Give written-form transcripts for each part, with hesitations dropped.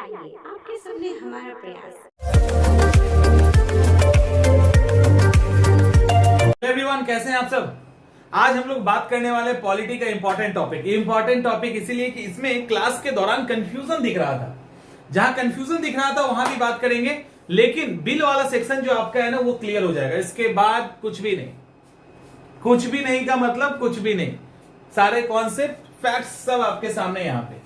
आइए आपके सामने हमारा प्रयास। एवरीवन, कैसे हैं आप सब। आज हम लोग बात करने वाले पॉलिटी का इंपॉर्टेंट टॉपिक इसलिए कि इसमें क्लास के दौरान कंफ्यूजन दिख रहा था। जहां कंफ्यूजन दिख रहा था वहां भी बात करेंगे, लेकिन बिल वाला सेक्शन जो आपका है ना वो क्लियर हो जाएगा। इसके बाद कुछ भी नहीं, कुछ भी नहीं का मतलब कुछ भी नहीं। सारे कॉन्सेप्ट फैक्ट्स सब आपके सामने यहां पे।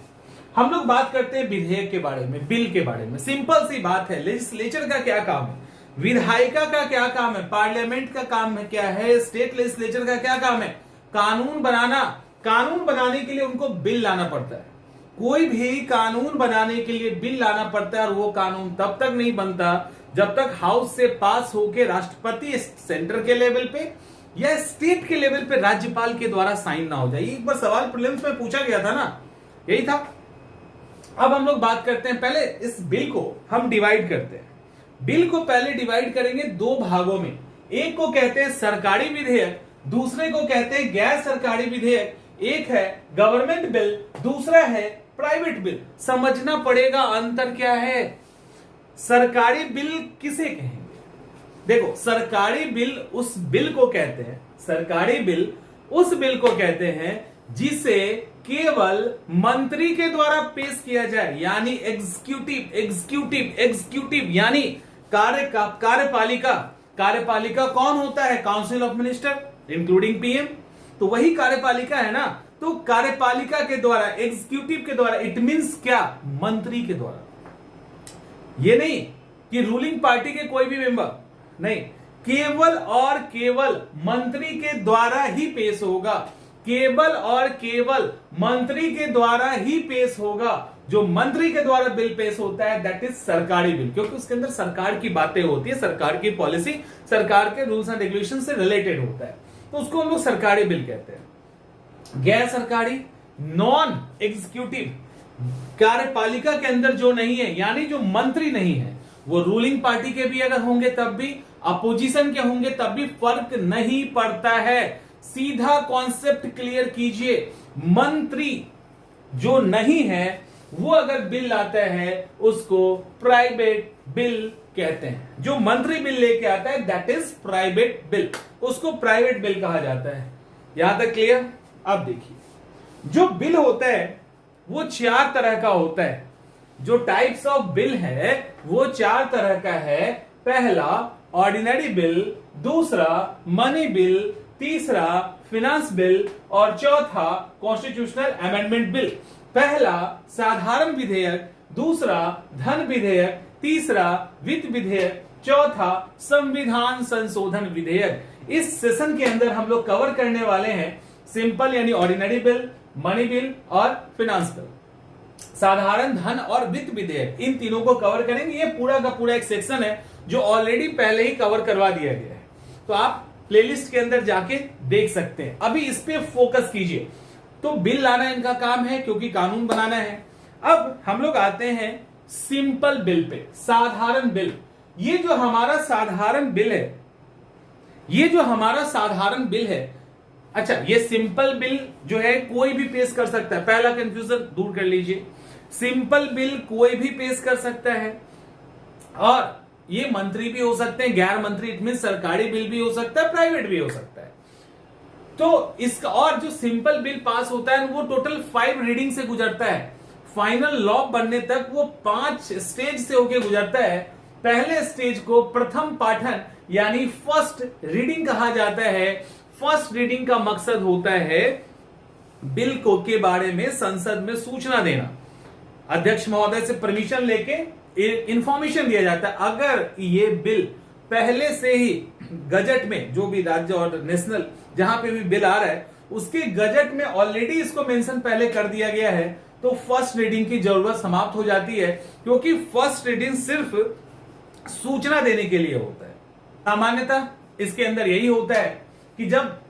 हम लोग बात करते हैं विधेयक के बारे में, बिल के बारे में। सिंपल सी बात है, लेजिस्लेचर का क्या काम है, विधायिका का क्या काम है, पार्लियामेंट का काम है क्या है, स्टेट लेजिस्लेचर का क्या काम है, कानून बनाना। कानून बनाने के लिए उनको बिल लाना पड़ता है। कोई भी कानून बनाने के लिए बिल लाना पड़ता है, और वो कानून तब तक नहीं बनता जब तक हाउस से पास होके राष्ट्रपति सेंटर के लेवल पे या स्टेट के लेवल पे राज्यपाल के द्वारा साइन ना हो जाए। एक बार सवाल प्रीलिम्स में पूछा गया था ना, यही था। अब हम लोग बात करते हैं, पहले इस बिल को हम डिवाइड करते हैं। बिल को पहले डिवाइड करेंगे दो भागों में। एक को कहते हैं सरकारी विधेयक, दूसरे को कहते हैं गैर सरकारी विधेयक। एक है गवर्नमेंट बिल, दूसरा है प्राइवेट बिल। समझना पड़ेगा अंतर क्या है। सरकारी बिल किसे कहेंगे? देखो, सरकारी बिल उस बिल को कहते हैं, सरकारी बिल उस बिल को कहते हैं जिसे केवल मंत्री के द्वारा पेश किया जाए, यानी एग्जीक्यूटिव यानी कार्यपालिका। कार्यपालिका कौन होता है? Council of minister including PM. तो वही कार्यपालिका है ना। तो कार्यपालिका के द्वारा, एग्जीक्यूटिव के द्वारा, इट मींस क्या? मंत्री के द्वारा। ये नहीं कि रूलिंग पार्टी के कोई भी मेंबर, नहीं, केवल और केवल मंत्री के द्वारा ही पेश होगा। केवल और केवल मंत्री के द्वारा ही पेश होगा। जो मंत्री के द्वारा बिल पेश होता है दैट इज सरकारी बिल, क्योंकि उसके अंदर सरकार की बातें होती है, सरकार की पॉलिसी, सरकार के रूल्स एंड रेगुलेशन से रिलेटेड होता है, तो उसको हम लोग सरकारी बिल कहते हैं। गैर सरकारी, नॉन एग्जीक्यूटिव, कार्यपालिका के अंदर जो नहीं है, यानी जो मंत्री नहीं है, वो रूलिंग पार्टी के भी अगर होंगे तब भी, अपोजिशन के होंगे तब भी फर्क नहीं पड़ता है। सीधा कॉन्सेप्ट क्लियर कीजिए। मंत्री जो नहीं है वो अगर बिल लाता है उसको प्राइवेट बिल कहते हैं। जो मंत्री बिल लेके आता है दैट इज प्राइवेट बिल, उसको प्राइवेट बिल कहा जाता है। यहां तक क्लियर? अब देखिए, जो बिल होता है वो चार तरह का होता है। जो टाइप्स ऑफ बिल है वो चार तरह का है। पहला ऑर्डिनरी बिल, दूसरा मनी बिल, तीसरा फिनांस बिल और चौथा कॉन्स्टिट्यूशनल अमेंडमेंट बिल। पहला साधारण विधेयक, दूसरा धन विधेयक, तीसरा वित्त विधेयक, चौथा संविधान संशोधन विधेयक। इस सेशन के अंदर हम लोग कवर करने वाले हैं सिंपल यानी ऑर्डिनरी बिल, मनी बिल और फिनांस बिल। साधारण, धन और वित्त विधेयक, इन तीनों को कवर करेंगे। ये पूरा का पूरा एक सेक्शन है जो ऑलरेडी पहले ही कवर करवा दिया गया है, तो आप प्लेलिस्ट के अंदर जाके देख सकते हैं। अभी इस पे फोकस कीजिए। तो बिल लाना इनका काम है क्योंकि कानून बनाना है। अब हम लोग आते हैं सिंपल बिल पे, साधारण बिल। ये जो हमारा साधारण बिल है, ये जो हमारा साधारण बिल है, अच्छा, ये सिंपल बिल जो है कोई भी पेश कर सकता है। पहला कंफ्यूजन दूर कर लीजिए, सिंपल बिल कोई भी पेश कर सकता है, और ये मंत्री भी हो सकते हैं, गैर मंत्री, इट मीन सरकारी बिल भी हो सकता है, प्राइवेट भी हो सकता है। तो इसका, और जो सिंपल बिल पास होता है वो टोटल 5 रीडिंग से गुजरता है। फाइनल लॉ बनने तक वो 5 स्टेज से होके गुजरता है। पहले स्टेज को प्रथम पाठन यानी फर्स्ट रीडिंग कहा जाता है। फर्स्ट रीडिंग का मकसद होता है बिल को के बारे में संसद में सूचना देना। अध्यक्ष महोदय से परमिशन लेके इंफॉर्मेशन दिया जाता है। अगर ये बिल पहले से ही गजट में, जो भी राज्य और नेशनल जहां पे भी बिल आ रहा है उसके गजट में ऑलरेडी इसको मेंशन पहले कर दिया गया है, तो फर्स्ट रीडिंग की जरूरत समाप्त हो जाती है, क्योंकि फर्स्ट रीडिंग सिर्फ सूचना देने के लिए होता है। सामान्यतः इसके अंदर यही होता है कि जब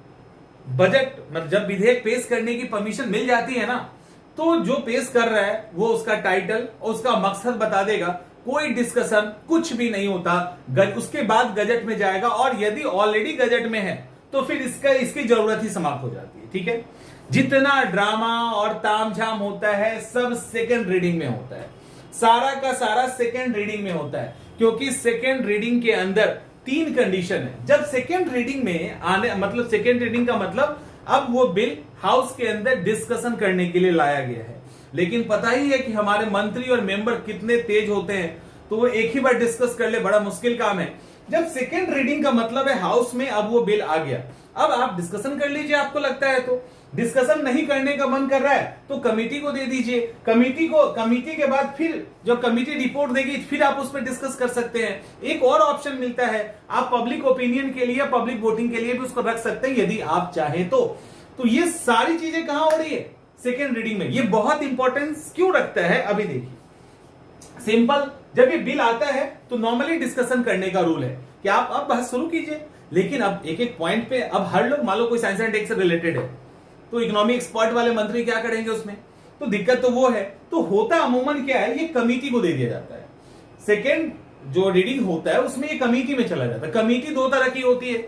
बजट, मतलब जब विधेयक पेश करने की परमिशन मिल जाती है ना, तो जो पेश कर रहा है वो उसका टाइटल और उसका मकसद बता देगा। कोई डिस्कशन कुछ भी नहीं होता। उसके बाद गजट में जाएगा, और यदि ऑलरेडी गजट में है तो फिर इसकी जरूरत ही समाप्त हो जाती है। ठीक है, जितना ड्रामा और तामझाम होता है सब सेकंड रीडिंग में होता है। सारा का सारा सेकेंड रीडिंग में होता है, क्योंकि सेकेंड रीडिंग के अंदर 3 कंडीशन है। जब सेकेंड रीडिंग में आने मतलब सेकेंड रीडिंग का मतलब अब वो बिल हाउस के अंदर डिस्कशन करने के लिए लाया गया है, लेकिन पता ही है कि हमारे मंत्री और मेंबर कितने तेज होते हैं, तो वो एक ही बार डिस्कस कर ले, बड़ा मुश्किल काम है। जब सेकेंड रीडिंग का मतलब है हाउस में अब वो बिल आ गया, अब आप डिस्कशन कर लीजिए, आपको लगता है तो। डिस्कशन नहीं करने का मन कर रहा है तो कमेटी को दे दीजिए, कमेटी के बाद फिर जब कमेटी रिपोर्ट देगी फिर आप उस पर डिस्कस कर सकते हैं। एक और ऑप्शन मिलता है, आप पब्लिक ओपिनियन के लिए, पब्लिक वोटिंग के लिए भी उसको रख सकते हैं यदि आप चाहें तो ये सारी चीजें कहां हो रही है? सेकेंड रीडिंग में। ये बहुत इंपॉर्टेंस क्यों रखता है अभी देखिए। सिंपल, जब ये बिल आता है तो नॉर्मली डिस्कशन करने का रूल है कि आप अब बहस शुरू कीजिए, लेकिन अब एक एक पॉइंट पे अब हर लोग, मान लो कोई साइंस एंड टेक से रिलेटेड है तो इकोनॉमिक एक्सपर्ट वाले मंत्री क्या करेंगे उसमें, तो दिक्कत तो वो है। तो होता अमूमन क्या है, ये कमेटी को दे दिया जाता है। सेकेंड जो रीडिंग होता है उसमें ये कमेटी में चला जाता है। कमेटी 2 तरह की होती है,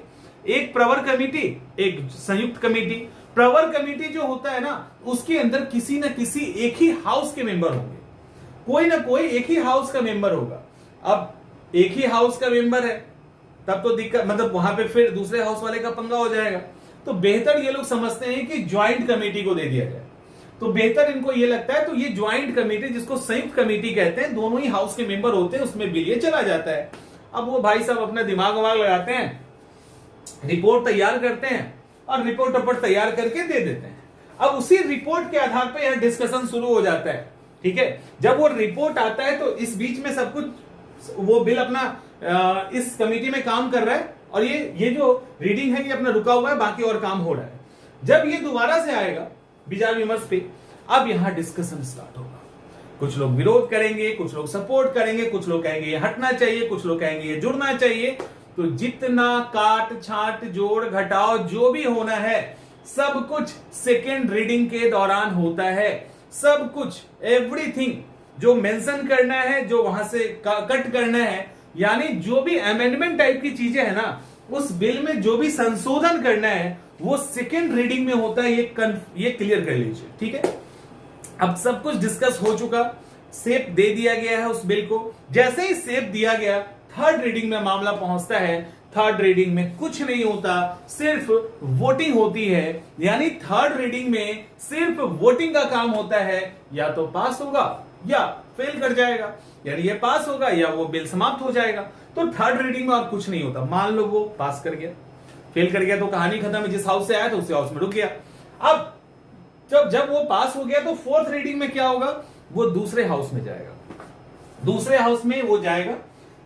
एक प्रवर कमेटी, एक संयुक्त कमेटी। प्रवर कमेटी जो होता है ना, उसके अंदर किसी न किसी एक ही हाउस के मेंबर होंगे, कोई ना कोई एक ही हाउस का मेंबर होगा। अब एक ही हाउस का मेंबर है तब तो दिक्कत, मतलब वहां पे फिर दूसरे हाउस वाले का पंगा हो जाएगा। तो बेहतर ये लोग समझते हैं कि ज्वाइंट कमेटी को दे दिया जाए, तो बेहतर इनको ये लगता है। तो ये ज्वाइंट कमेटी, जिसको संयुक्त कमेटी कहते हैं, दोनों ही हाउस के मेंबर होते हैं, उसमें बिल ये चला जाता है। अब वो भाई साहब अपना दिमाग वमाग लगाते हैं, रिपोर्ट तैयार करते हैं और रिपोर्ट अपर तैयार करके दे देते हैं। अब उसी रिपोर्ट के आधार पर यह डिस्कशन शुरू हो जाता है, ठीक है। जब वो रिपोर्ट आता है तो इस बीच में सब कुछ, वो बिल अपना इस कमेटी में काम कर रहा है और ये जो रीडिंग है ये अपना रुका हुआ है, बाकी और काम हो रहा है। जब ये दोबारा से आएगा विचार विमर्श पे, अब यहां डिस्कशन स्टार्ट होगा। कुछ लोग विरोध करेंगे, कुछ लोग सपोर्ट करेंगे, कुछ लोग कहेंगे ये हटना चाहिए, कुछ लोग कहेंगे ये जुड़ना चाहिए। तो जितना काट छांट जोड़ घटाव जो भी होना है सब कुछ सेकेंड रीडिंग के दौरान होता है। सब कुछ, एवरीथिंग जो मेंशन करना है, जो वहां से कट करना है, यानी जो भी अमेंडमेंट टाइप की चीजें है ना, उस बिल में जो भी संशोधन करना है वो सेकेंड रीडिंग में होता है। ये क्लियर कर लीजिए, ठीक है। अब सब कुछ डिस्कस हो चुका, सेप दे दिया गया है उस बिल को। जैसे ही सेप दिया गया, थर्ड रीडिंग में मामला पहुंचता है। थर्ड रीडिंग में कुछ नहीं होता, सिर्फ वोटिंग होती है। यानी थर्ड रीडिंग में सिर्फ वोटिंग का काम होता है, या तो पास होगा या फेल कर जाएगा, यानी ये पास होगा या वो बिल समाप्त हो जाएगा। तो थर्ड रीडिंग में और कुछ नहीं होता। मान लो वो पास कर गया, फेल कर गया तो कहानी खत्म है। जिस हाउस से आया था उसी हाउस में रुक गया। अब जब वो पास हो गया तो फोर्थ रीडिंग में क्या होगा, वो दूसरे हाउस में जाएगा। दूसरे हाउस में वो जाएगा,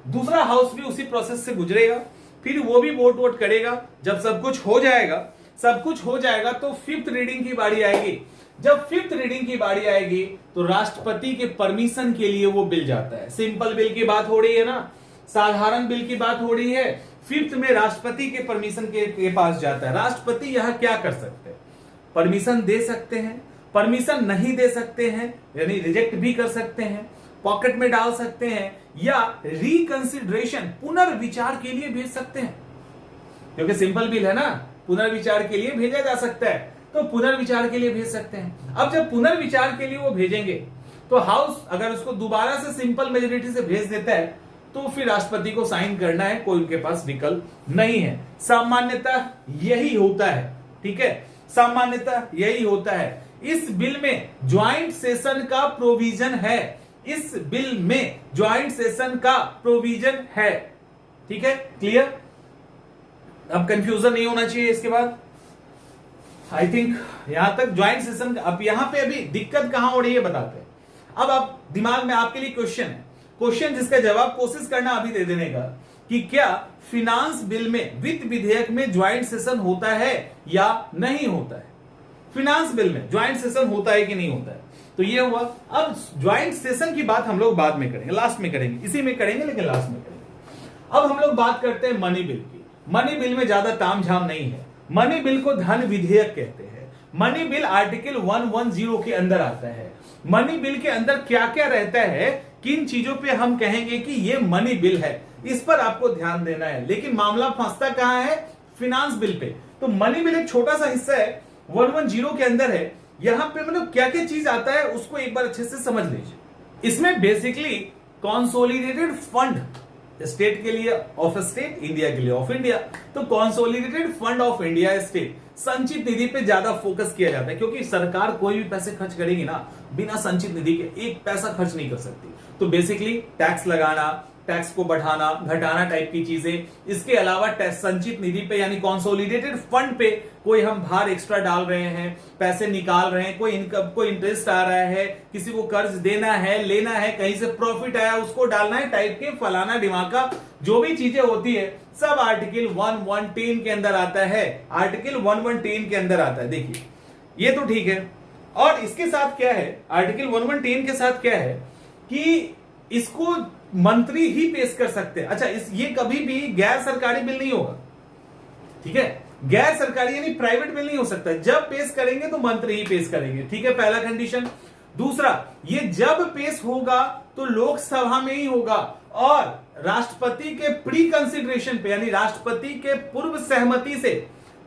दूसरा हाउस भी उसी प्रोसेस से गुजरेगा, फिर वो भी वोट करेगा। जब सब कुछ हो जाएगा तो फिफ्थ रीडिंग की बारी आएगी। जब फिफ्थ रीडिंग की बारी आएगी तो राष्ट्रपति के परमिशन के लिए वो बिल जाता है। सिंपल बिल की बात हो रही है ना, साधारण बिल की बात हो रही है। फिफ्थ में राष्ट्रपति के परमिशन के पास जाता है। राष्ट्रपति यहां क्या कर सकते हैं, परमिशन दे सकते हैं, परमिशन नहीं दे सकते हैं, यानी रिजेक्ट भी कर सकते हैं, पॉकेट में डाल सकते हैं, या रिकंसिडरेशन पुनर्विचार के लिए भेज सकते हैं। क्योंकि सिंपल बिल है ना, पुनर्विचार के लिए भेजा जा सकता है, तो पुनर्विचार के लिए भेज सकते हैं। अब जब पुनर्विचार के लिए वो भेजेंगे तो हाउस अगर उसको दोबारा से सिंपल मेजोरिटी से भेज देता है तो फिर राष्ट्रपति को साइन करना है, कोई उनके पास विकल्प नहीं है। सामान्यतः यही होता है, ठीक है, सामान्यतः यही होता है। इस बिल में ज्वाइंट सेशन का प्रोविजन है, इस बिल में ज्वाइंट सेशन का प्रोविजन है, ठीक है, क्लियर। अब कंफ्यूजन नहीं होना चाहिए इसके बाद। आई थिंक यहां तक ज्वाइंट सेशन। अब यहां पे अभी दिक्कत कहां हो रही है बताते हैं। अब आप दिमाग में आपके लिए क्वेश्चन है, क्वेश्चन जिसका जवाब कोशिश करना अभी दे देने का, कि क्या फिनांस बिल में, वित्त विधेयक में ज्वाइंट सेशन होता है या नहीं होता है। फिनांस बिल में ज्वाइंट सेशन होता है कि नहीं होता है। तो ये हुआ। अब ज्वाइंट सेशन की बात हम लोग बाद में करेंगे, लास्ट में करेंगे, इसी में करेंगे लेकिन लास्ट में करेंगे। अब हम लोग बात करते हैं मनी बिल की। मनी बिल में ज्यादा तामझाम नहीं है। मनी बिल को धन विधेयक कहते हैं। मनी बिल आर्टिकल 110 के अंदर आता है। मनी बिल के अंदर क्या क्या रहता है, किन चीजों पे हम कहेंगे कि ये मनी बिल है, इस पर आपको ध्यान देना है। लेकिन मामला फंसता कहां है, फिनांस बिल पे। तो मनी बिल एक छोटा सा हिस्सा है, 110 के अंदर है। यहां पे मतलब क्या क्या चीज आता है उसको एक बार अच्छे से समझ लीजिए। इसमें बेसिकली कॉन्सोलिडेटेड फंड, स्टेट के लिए ऑफ स्टेट, इंडिया के लिए ऑफ इंडिया, तो consolidated fund of India state, संचित निधि पे ज्यादा फोकस किया जाता है, क्योंकि सरकार कोई भी पैसे खर्च करेगी ना, बिना संचित निधि के एक पैसा खर्च नहीं कर सकती। तो बेसिकली टैक्स लगाना, टैक्स को बढ़ाना घटाना टाइप की चीजें, इसके अलावा संचित निधि पे यानी कॉन्सोलिडेटेड फंड पे कोई हम भार एक्स्ट्रा डाल रहे हैं, पैसे निकाल रहे हैं, कोई इनकम, कोई इंटरेस्ट आ रहा है, किसी को कर्ज देना है, लेना है, कहीं से प्रॉफिट आया उसको डालना है टाइप के फलाना दिमागा जो भी चीजें होती है सब आर्टिकल 1110 के अंदर आता है। आर्टिकल 1110 के अंदर आता है। देखिए ये तो ठीक है, और इसके साथ क्या है, आर्टिकल 1110 के साथ क्या है कि इसको मंत्री ही पेश कर सकते हैं। अच्छा, ये कभी भी गैर सरकारी बिल नहीं होगा, ठीक है, गैर सरकारी यानी प्राइवेट बिल नहीं हो सकता। जब पेश करेंगे तो मंत्री ही पेश करेंगे, ठीक है, पहला कंडीशन। दूसरा, ये जब पेश होगा तो लोकसभा में ही होगा और राष्ट्रपति के प्री कंसिडरेशन पे यानी राष्ट्रपति के पूर्व सहमति से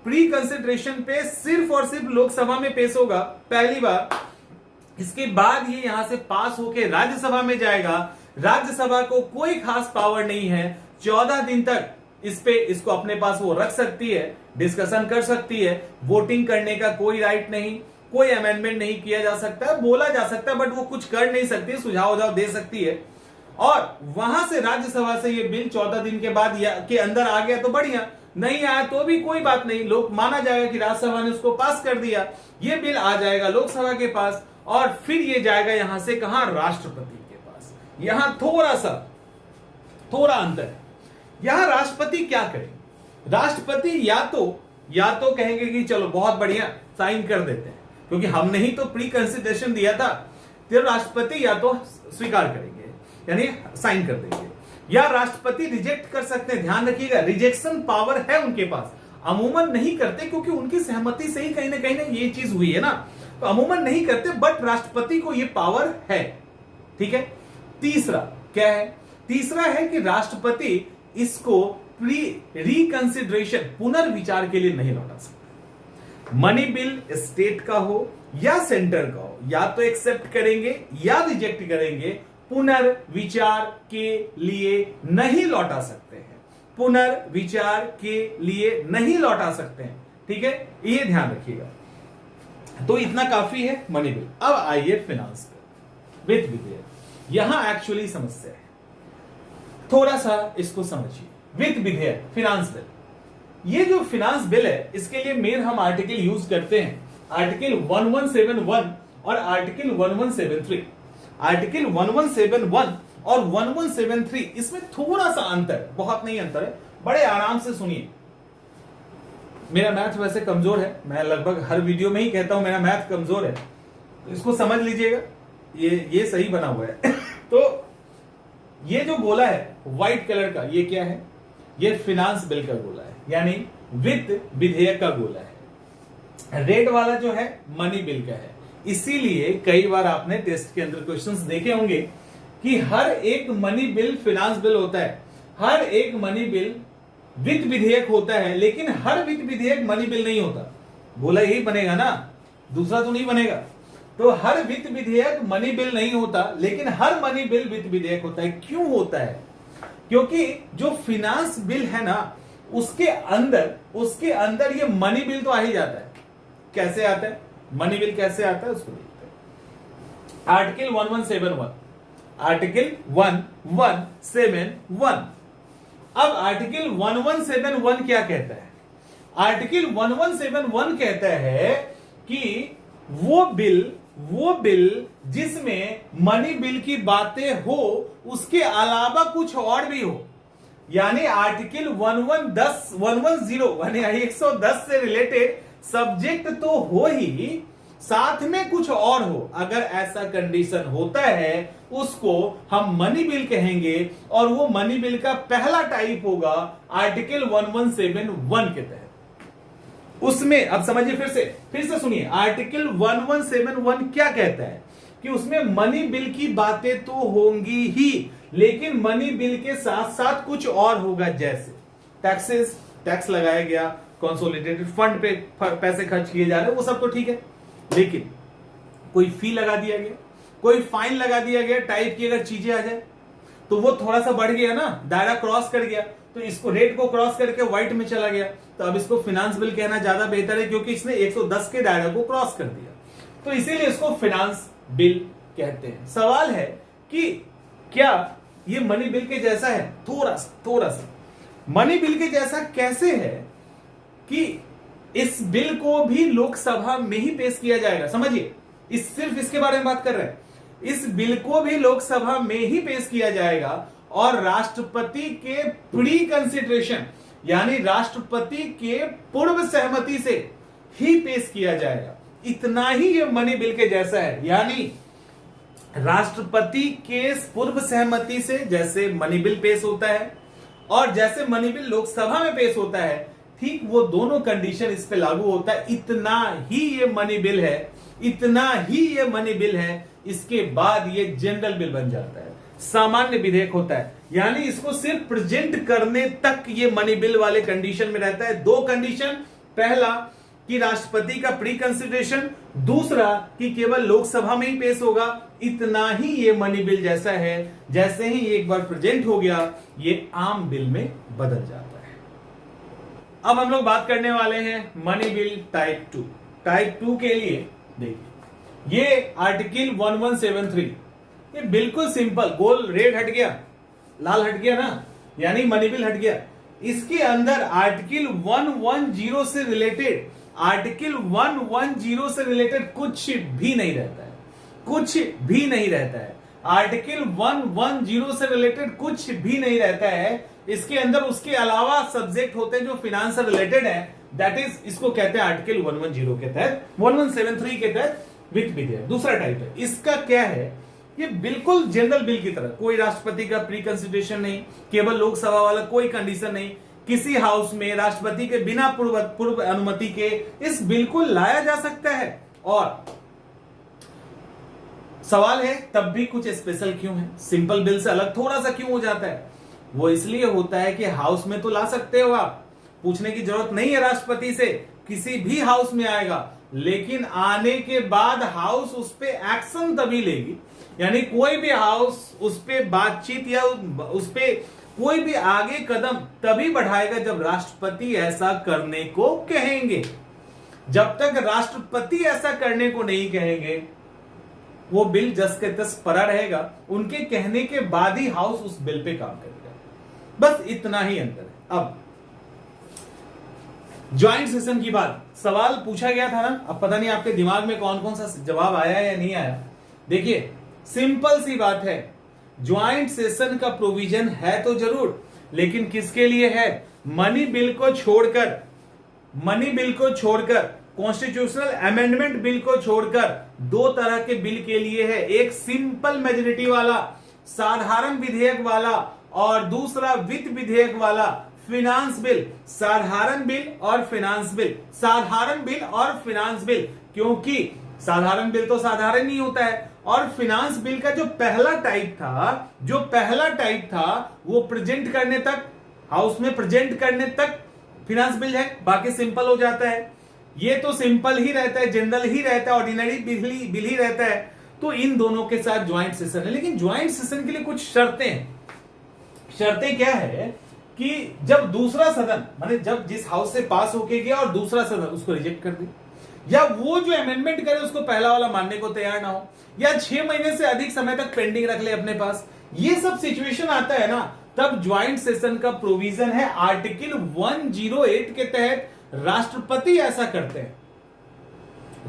प्री कंसिडरेशन पे सिर्फ और सिर्फ लोकसभा में पेश होगा पहली बार। इसके बाद ये यहां से पास होके राज्यसभा में जाएगा। राज्यसभा को कोई खास पावर नहीं है, 14 दिन तक इसको अपने पास वो रख सकती है, डिस्कशन कर सकती है, वोटिंग करने का कोई राइट नहीं, कोई अमेंडमेंट नहीं किया जा सकता, बोला जा सकता है बट वो कुछ कर नहीं सकती, सुझाव दे सकती है। और वहां से राज्यसभा से ये बिल 14 दिन के बाद के अंदर आ गया तो बढ़िया, नहीं आया तो भी कोई बात नहीं, लोग माना जाएगा कि राज्यसभा ने उसको पास कर दिया, ये बिल आ जाएगा लोकसभा के पास और फिर ये जाएगा यहां से कहां, राष्ट्रपति के पास। यहां थोड़ा अंतर है। यहां राष्ट्रपति क्या करेंगे, राष्ट्रपति या तो कहेंगे कि चलो बहुत बढ़िया साइन कर देते हैं, क्योंकि हमने ही तो प्री कंसिडरेशन दिया था, तो राष्ट्रपति या तो स्वीकार करेंगे यानी साइन कर देंगे, या राष्ट्रपति रिजेक्ट कर सकते हैं। ध्यान रखिएगा, रिजेक्शन पावर है उनके पास, अमूमन नहीं करते क्योंकि उनकी सहमति से ही कहीं ना कहीं ये चीज हुई है ना, तो अमूमन नहीं करते, बट राष्ट्रपति को ये पावर है, ठीक है। तीसरा क्या है, तीसरा है कि राष्ट्रपति इसको रिकंसिडरेशन पुनर्विचार के लिए नहीं लौटा सकते। मनी बिल स्टेट का हो या सेंटर का हो, या तो एक्सेप्ट करेंगे या रिजेक्ट करेंगे, पुनर्विचार के लिए नहीं लौटा सकते हैं, पुनर्विचार के लिए नहीं लौटा सकते हैं, ठीक है, ये ध्यान रखिएगा। तो इतना काफी है मनी बिल। अब आइए फिनांस बिल, वित्त विधेयक। यहां एक्चुअली समस्या है, थोड़ा सा इसको समझिए। वित्त विधेयक, फिनांस बिल, ये जो फिनांस बिल है इसके लिए मेन हम आर्टिकल यूज करते हैं, आर्टिकल 1171 और आर्टिकल 1173। आर्टिकल 1171 और 1173 इसमें थोड़ा सा अंतर, बहुत नहीं अंतर है, बड़े आराम से सुनिए। मेरा मैथ वैसे कमजोर है, मैं लगभग हर वीडियो में ही कहता हूं मेरा मैथ कमजोर है, तो इसको समझ लीजिएगा, ये सही बना हुआ है। तो ये जो गोला है व्हाइट कलर का, ये क्या है, ये फिनांस बिल का गोला है, यानी वित्त विधेयक का गोला है। रेड वाला जो है मनी बिल का है। इसीलिए कई बार आपने टेस्ट के अंदर क्वेश्चंस देखे होंगे कि हर एक मनी बिल फिनांस बिल होता है, हर एक मनी बिल वित्त विधेयक होता है, लेकिन हर वित्त विधेयक मनी बिल नहीं होता। गोला यही बनेगा ना, दूसरा तो नहीं बनेगा। तो हर वित्त विधेयक मनी बिल नहीं होता, लेकिन हर मनी बिल वित्त विधेयक होता है। क्यों होता है, क्योंकि जो फिनांस बिल है ना उसके अंदर ये मनी बिल तो आ ही जाता है। कैसे आता है मनी बिल, कैसे आता है उसको देखते हैं। Article 1171, article 1171। अब आर्टिकल 1171 क्या कहता है, आर्टिकल 1171 कहता है कि वो बिल जिसमें मनी बिल की बातें हो उसके अलावा कुछ और भी हो, यानी आर्टिकल 110 से रिलेटेड सब्जेक्ट तो हो ही, साथ में कुछ और हो। अगर ऐसा कंडीशन होता है उसको हम मनी बिल कहेंगे, और वो मनी बिल का पहला टाइप होगा आर्टिकल 1171 के तहत। उसमें अब समझिए, फिर से सुनिए, आर्टिकल 1171 क्या कहता है कि उसमें मनी बिल की बातें तो होंगी ही, लेकिन मनी बिल के साथ साथ कुछ और होगा, जैसे टैक्स लगाया गया, कंसोलिडेटेड फंड पे पैसे खर्च किए जा रहे हैं, वो सब तो ठीक है, लेकिन कोई फी लगा दिया गया, कोई फाइन लगा दिया गया टाइप की अगर चीजें आ जाए तो वो थोड़ा सा बढ़ गया ना, दायरा क्रॉस कर गया, तो इसको रेट को क्रॉस करके व्हाइट में चला गया, तो अब इसको फिनांस बिल कहना ज्यादा बेहतर है क्योंकि इसने 110 के दायरा को क्रॉस कर दिया, तो इसीलिए इसको फिनांस बिल कहते हैं। सवाल है कि क्या ये मनी बिल के जैसा है? थोड़ा सा मनी बिल के जैसा कैसे है कि इस बिल को भी लोकसभा में ही पेश किया जाएगा। समझिए, सिर्फ इसके बारे में बात कर रहे हैं। इस बिल को भी लोकसभा में ही पेश किया जाएगा और राष्ट्रपति के प्री कंसिडरेशन यानी राष्ट्रपति के पूर्व सहमति से ही पेश किया जाएगा। इतना ही ये मनी बिल के जैसा है, यानी राष्ट्रपति के पूर्व सहमति से जैसे मनी बिल पेश होता है और जैसे मनी बिल लोकसभा में पेश होता है, ठीक वो दोनों कंडीशन इस पे लागू होता है। इतना ही ये मनी बिल है, इतना ही ये मनी बिल है। इसके बाद ये जनरल बिल बन जाता है, सामान्य विधेयक होता है, यानी इसको सिर्फ प्रेजेंट करने तक ये मनी बिल वाले कंडीशन में रहता है। दो कंडीशन, पहला कि राष्ट्रपति का प्री कंसिडरेशन, दूसरा कि केवल लोकसभा में ही पेश होगा। इतना ही ये मनी बिल जैसा है, जैसे ही एक बार प्रेजेंट हो गया ये आम बिल में बदल जाता है। अब हम लोग बात करने वाले हैं मनी बिल टाइप 2। टाइप 2 के लिए देखिए, ये आर्टिकल 1173, ये बिल्कुल सिंपल, गोल रेड हट गया, लाल हट गया ना, यानी मनी बिल हट गया। इसके अंदर आर्टिकल 110 से रिलेटेड, आर्टिकल 110 से रिलेटेड कुछ भी नहीं रहता है, कुछ भी नहीं रहता है। आर्टिकल 110 से रिलेटेड कुछ भी नहीं रहता है। इसके अंदर उसके अलावा सब्जेक्ट होते हैं जो फिनांस से रिलेटेड है, दैट इज इसको कहते हैं आर्टिकल 110 के तहत, 1173 के तहत वित्त विधेयक, दूसरा टाइप है। इसका क्या है, ये बिल्कुल जनरल बिल की तरह, कोई राष्ट्रपति का प्री कंसिडरेशन नहीं, केवल लोकसभा वाला कोई कंडीशन नहीं, किसी हाउस में राष्ट्रपति के बिना पूर्व अनुमति के इस बिल को लाया जा सकता है। और सवाल है तब भी कुछ स्पेशल क्यों है, सिंपल बिल से अलग थोड़ा सा क्यों हो जाता है? वो इसलिए होता है कि हाउस में तो ला सकते हो आप, पूछने की जरूरत नहीं है राष्ट्रपति से, किसी भी हाउस में आएगा, लेकिन आने के बाद हाउस उस पे एक्शन तभी लेगी, यानी कोई भी हाउस उस पे बातचीत या उस पे कोई भी आगे कदम तभी बढ़ाएगा जब राष्ट्रपति ऐसा करने को कहेंगे। जब तक राष्ट्रपति ऐसा करने को नहीं कहेंगे वो बिल जस के तस पड़ा रहेगा, उनके कहने के बाद ही हाउस उस बिल पे काम करेगा। बस इतना ही अंतर है। अब ज्वाइंट सेशन की बात, सवाल पूछा गया था ना, अब पता नहीं आपके दिमाग में कौन कौन सा जवाब आया या नहीं आया। देखिए सिंपल सी बात है, ज्वाइंट सेशन का प्रोविजन है तो जरूर, लेकिन किसके लिए है? मनी बिल को छोड़कर, मनी बिल को छोड़कर, कॉन्स्टिट्यूशनल अमेंडमेंट बिल को छोड़कर दो तरह के बिल के लिए है। एक सिंपल मेजोरिटी वाला साधारण विधेयक वाला और दूसरा वित्त विधेयक वाला फिनांस बिल। साधारण बिल और फिनांस बिल, साधारण बिल और फिनांस बिल, क्योंकि साधारण बिल तो साधारण ही होता है और फिनांस बिल का जो पहला टाइप था वो प्रेजेंट करने तक, हाउस में प्रेजेंट करने तक फिनांस बिल है, बाकी सिंपल हो जाता है। ये तो सिंपल ही रहता है, जनरल ही रहता है, ऑर्डिनरी बिल ही रहता है। तो इन दोनों के साथ ज्वाइंट सेशन है, लेकिन ज्वाइंट सेशन के लिए कुछ शर्तें हैं। शर्तें क्या है कि जब दूसरा सदन, माने जब जिस हाउस से पास होके गया और दूसरा सदन उसको रिजेक्ट कर दे, या वो जो अमेंडमेंट करे उसको पहला वाला मानने को तैयार ना हो, या 6 महीने से अधिक समय तक पेंडिंग रख ले अपने पास, ये सब सिचुएशन आता है ना, तब ज्वाइंट सेशन का प्रोविजन है आर्टिकल 108 के तहत राष्ट्रपति ऐसा करते हैं।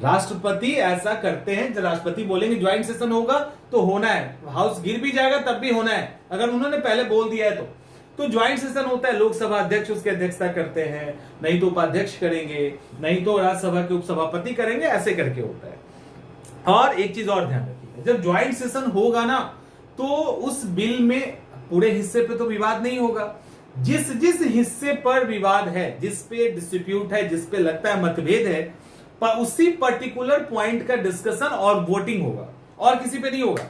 राष्ट्रपति ऐसा करते हैं, जब राष्ट्रपति बोलेंगे ज्वाइंट सेशन होगा तो होना है, हाउस गिर भी जाएगा तब भी होना है, अगर उन्होंने पहले बोल दिया है तो ज्वाइंट सेशन होता है। लोकसभा अध्यक्ष उसकी अध्यक्षता करते हैं, नहीं तो उपाध्यक्ष करेंगे, नहीं तो राज्यसभा के उपसभापति करेंगे, ऐसे करके होता है। और एक चीज और ध्यान रखिए, जब ज्वाइंट सेशन होगा ना तो उस बिल में पूरे हिस्से पे तो विवाद नहीं होगा, जिस हिस्से पर विवाद है, जिस पे डिस्प्यूट है, जिस पे लगता है मतभेद है, पर उसी पर्टिकुलर पॉइंट का डिस्कशन और वोटिंग होगा और किसी पे नहीं होगा,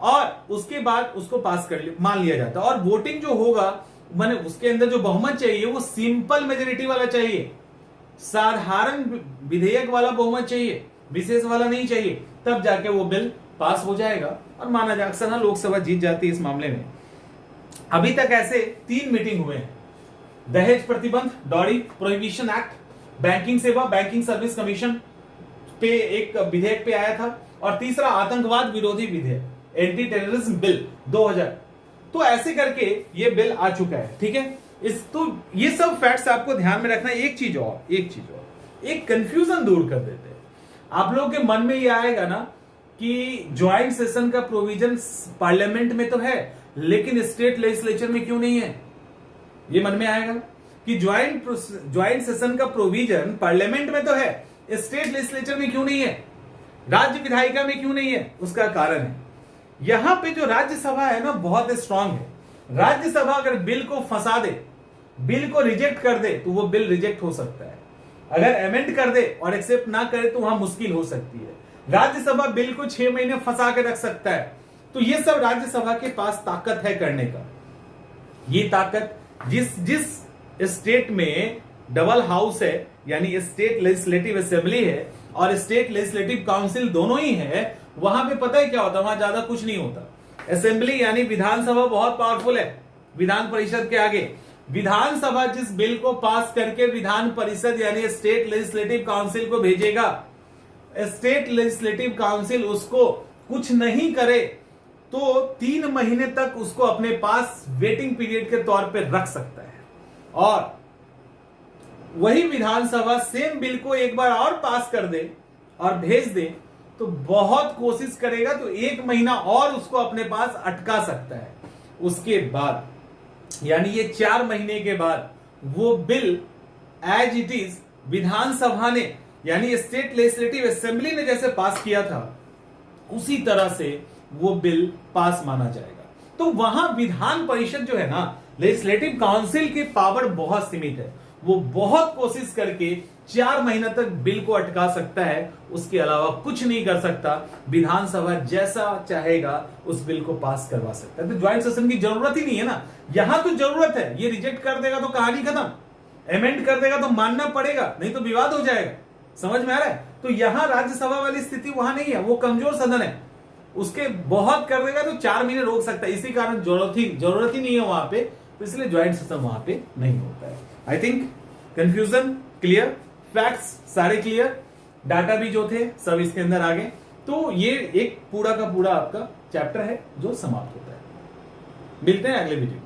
और उसके बाद उसको पास मान लिया जाता है। और वोटिंग जो होगा माने उसके अंदर जो बहुमत चाहिए वो सिंपल मेजोरिटी वाला चाहिए, साधारण विधेयक वाला बहुमत चाहिए, विशेष वाला नहीं चाहिए, तब जाके वो बिल पास हो जाएगा और माना जा अक्सर ना लोकसभा जीत जाती है इस मामले में। अभी तक ऐसे 3 मीटिंग हुए हैं, दहेज प्रतिबंध डॉरी प्रोहिबिशन एक्ट, बैंकिंग सेवा बैंकिंग सर्विस कमीशन पे एक विधेयक पे आया था, और तीसरा आतंकवाद विरोधी विधेयक एंटी टेररिज्म बिल 2000। तो ऐसे करके ये बिल आ चुका है, ठीक है। तो ये सब फैक्ट्स आपको ध्यान में रखना है। एक चीज और एक कंफ्यूजन दूर कर देते हैं। आप लोगों के मन में ये आएगा ना कि ज्वाइंट सेशन का प्रोविजन पार्लियामेंट में तो है लेकिन स्टेट लेजिस्लेचर में क्यों नहीं है। ये मन में आएगा कि ज्वाइंट सेशन का प्रोविजन पार्लियामेंट में तो है, स्टेट लेजिस्लेचर में क्यों नहीं है, राज्य विधायिका में क्यों नहीं है। उसका कारण है यहां पे जो राज्यसभा है ना बहुत स्ट्रांग है। राज्यसभा अगर बिल को फंसा दे, बिल को रिजेक्ट कर दे तो वो बिल रिजेक्ट हो सकता है। अगर अमेंड कर दे और एक्सेप्ट ना करे तो वहां मुश्किल हो सकती है। राज्यसभा बिल को 6 महीने फंसा के रख सकता है। तो ये सब राज्यसभा के पास ताकत है करने का। ये ताकत जिस स्टेट में डबल हाउस है यानी स्टेट लेजिस्लेटिव असेंबली है और स्टेट लेजिस्लेटिव काउंसिल दोनों ही है, वहां पे पता है क्या होता है, वहां ज्यादा कुछ नहीं होता। असेंबली यानी विधानसभा बहुत पावरफुल है विधान परिषद के आगे। विधानसभा जिस बिल को पास करके विधान परिषद यानी स्टेट लेजिस्लेटिव काउंसिल को भेजेगा, स्टेट लेजिस्लेटिव काउंसिल उसको कुछ नहीं करे तो 3 महीने तक उसको अपने पास वेटिंग पीरियड के तौर पे रख सकता है। और वही विधानसभा सेम बिल को एक बार और पास कर दे और भेज दे तो बहुत कोशिश करेगा तो 1 महीना और उसको अपने पास अटका सकता है। उसके बाद यानी ये 4 महीने के बाद वो बिल एज इट इज विधानसभा ने यानी स्टेट लेजिस्लेटिव असेंबली ने जैसे पास किया था उसी तरह से वो बिल पास माना जाएगा। तो वहां विधान परिषद जो है ना, लेजिस्लेटिव काउंसिल की पावर बहुत सीमित है। वो बहुत कोशिश करके 4 महीना तक बिल को अटका सकता है, उसके अलावा कुछ नहीं कर सकता। विधानसभा जैसा चाहेगा उस बिल को पास करवा सकता है। तो ज्वाइंट सेशन की जरूरत ही नहीं है ना। यहां तो जरूरत है, ये रिजेक्ट कर देगा तो कहानी खत्म, अमेंड कर देगा तो मानना पड़ेगा, नहीं तो विवाद हो जाएगा। समझ में आ रहा है। तो यहां राज्यसभा वाली स्थिति वहां नहीं है, वो कमजोर सदन है, उसके बहुत कर देगा तो 4 महीने रोक सकता है। इसी कारण जरूरत ही नहीं है वहां पे, तो इसलिए ज्वाइंट सेशन वहां पे नहीं होता है। I think confusion clear, facts सारे क्लियर, डाटा भी जो थे सब इसके अंदर आ गए। तो ये एक पूरा का पूरा आपका चैप्टर है जो समाप्त होता है। मिलते हैं अगले वीडियो।